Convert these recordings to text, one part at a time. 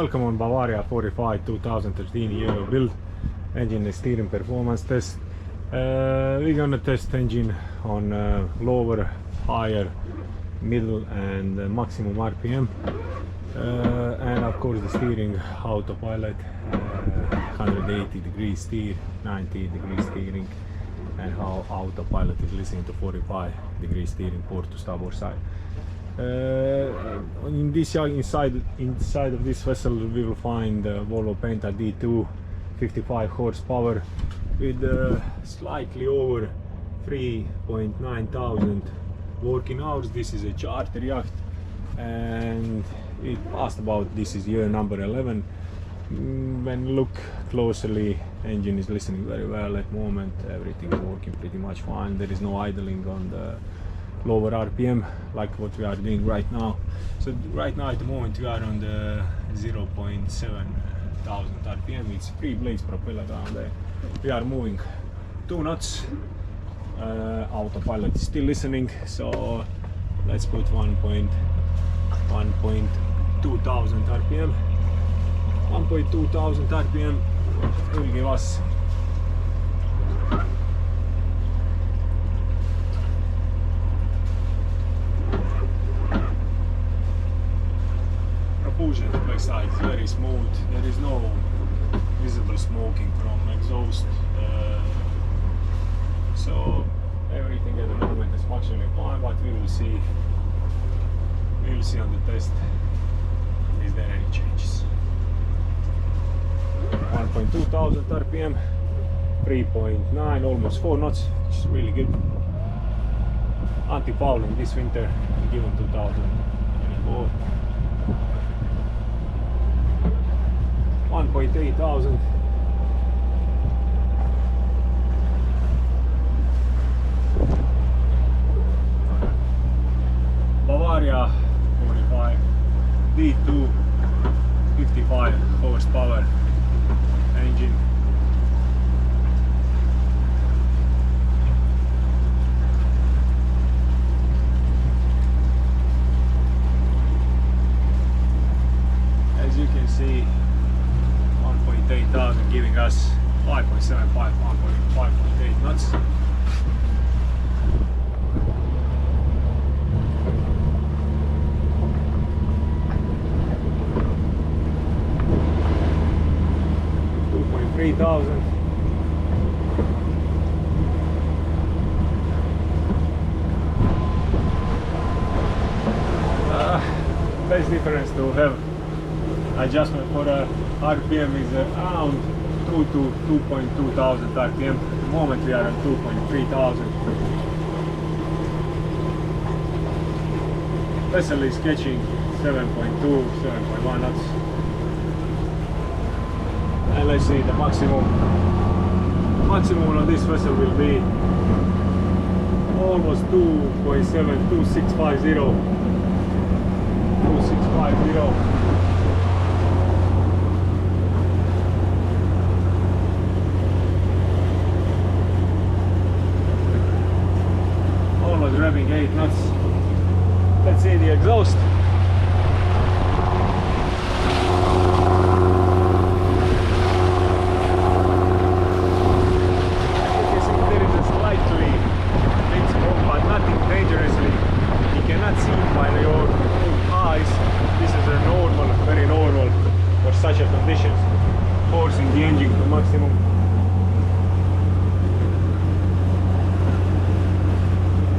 Welcome on Bavaria 45 2013 year of build engine and steering performance test. We're gonna test engine on lower, higher, middle and maximum RPM, and of course the steering autopilot, 180 degrees steer, 90 degrees steering, and how autopilot is listening to 45 degrees steering port to starboard side. In this inside of this vessel we will find Volvo Penta D2 55 horsepower with slightly over 3.9 thousand working hours. This is a charter yacht and it passed about, this is year number 11. When look closely, engine is listening very well at the moment, everything is working pretty much fine. There is no idling on the lower RPM like what we are doing right now. So right now at the moment we are on the 0.7 thousand RPM. It's 3 blades propeller down there. We are moving 2 knots. Autopilot is still listening, so let's put 1.2 thousand RPM. 1.2 thousand RPM will give us propulsion to backside is very smooth. There is no visible smoking from exhaust, so everything at the moment is functioning fine, but we will see on the test is there any changes. 1.2 thousand RPM, 3.9, almost 4 knots, which is really good. Anti-fouling this winter given 2024. 1.8 thousand. Bavaria 45 D2 55 horsepower engine. As you can see, 1.8 thousand giving us 5.75, 5.8 knots. $3,000. Best difference to have adjustment for RPM is around 2 to 2.2 thousand RPM. At the moment we are at 2.3 thousand. Vessel is catching 7.2, 7.1 knots. And let's see, the maximum on this vessel will be almost 2.7, 2650. Almost revving 8 knots. Let's see the exhaust. Such a conditions, forcing the engine to maximum.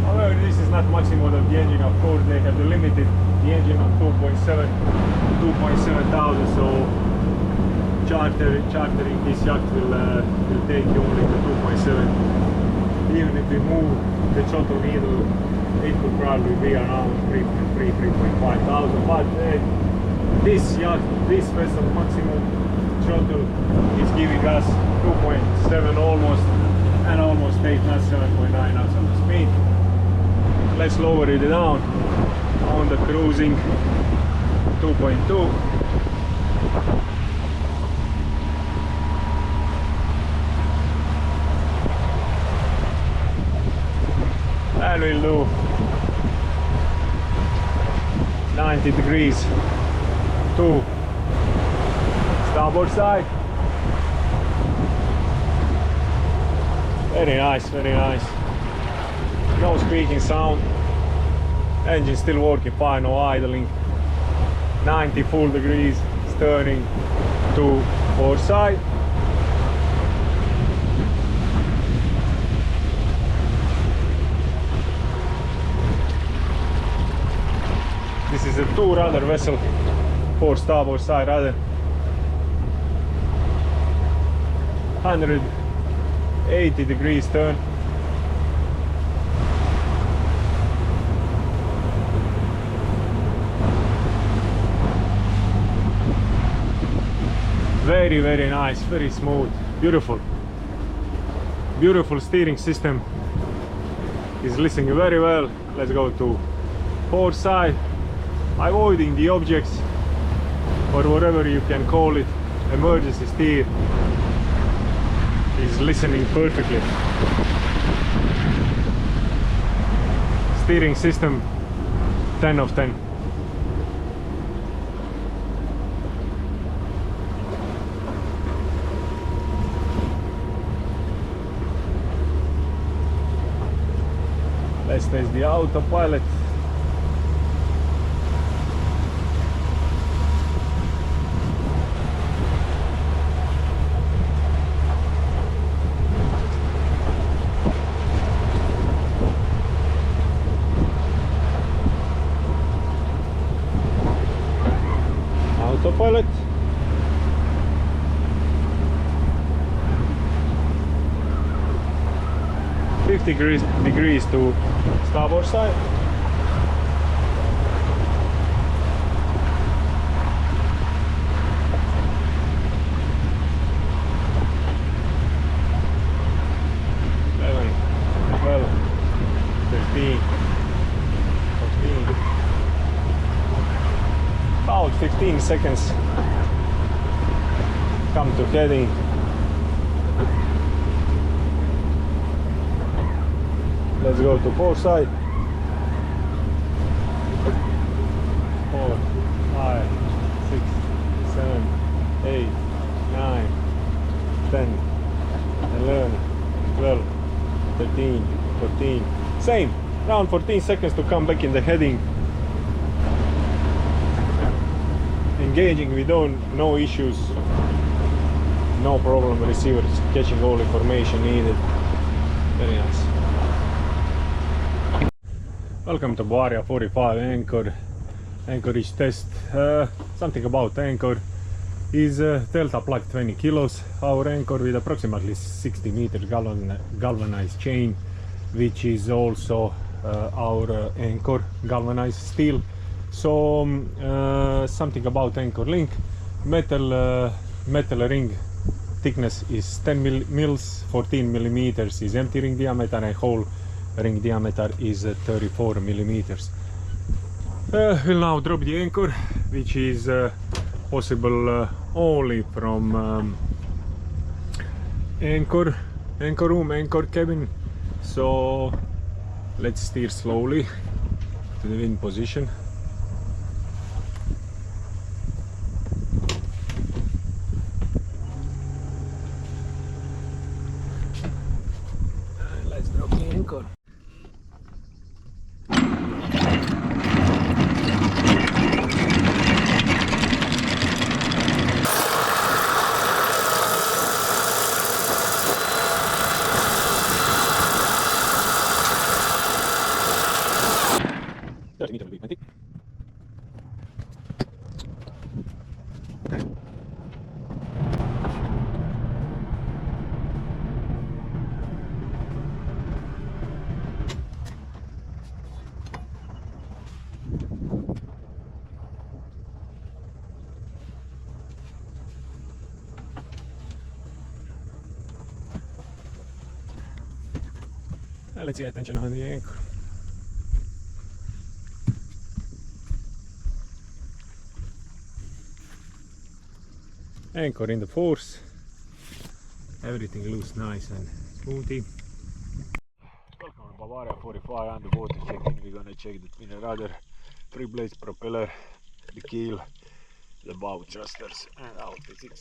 However, this is not maximum of the engine. Of course, they have limited the engine on 2.7 thousand. So chartering this yacht will take you only to 2.7. Even if we move the throttle needle, it could probably be around 3.3, 3.5 thousand. But this yacht, this vessel maximum throttle is giving us 2.7 almost, and almost 8 knots, 7.9 knots on the speed. Let's lower it down on the cruising 2.2. And we'll do 90 degrees to Starboard side. Very nice, very nice. No squeaking sound. Engine still working fine, no idling. 90 full degrees, turning to port side. This is a two-rudder vessel for starboard side rudder. 180 degrees turn. Very, very nice, very smooth, beautiful. Beautiful steering system. Is listening very well. Let's go to port side. Avoiding the objects, or whatever you can call it, emergency steer. Is listening perfectly. Steering system 10 of 10. Let's test the autopilot. Autopilot. Degrees to starboard side. About 15 seconds. Come to heading. Let's go to port side. 4, 5, 6, 7, 8, 9, 10, 11, 12, 13, 14. Same. Around 14 seconds to come back in the heading. Engaging, we don't, no issues, no problem. Receiver is catching all information needed. Very nice. Welcome to Bavaria 45 Anchorage test. Something about anchor is Delta plug 20 kilos. Our anchor with approximately 60 meters galvanized chain, which is also our anchor galvanized steel. So something about anchor link. Metal ring thickness is 10 mils, 14 millimeters is empty ring diameter, and whole ring diameter is 34 millimeters. We'll now drop the anchor, which is possible only from anchor room, anchor cabin. So let's steer slowly to the wind position. And let's drop the anchor. Let's get attention on the anchor. Anchor in the force. Everything looks nice and smoothie. Welcome to Bavaria 45 underwater check-in. We're gonna check the twin rudder, 3 blades propeller, the keel, the bow thrusters and out with it.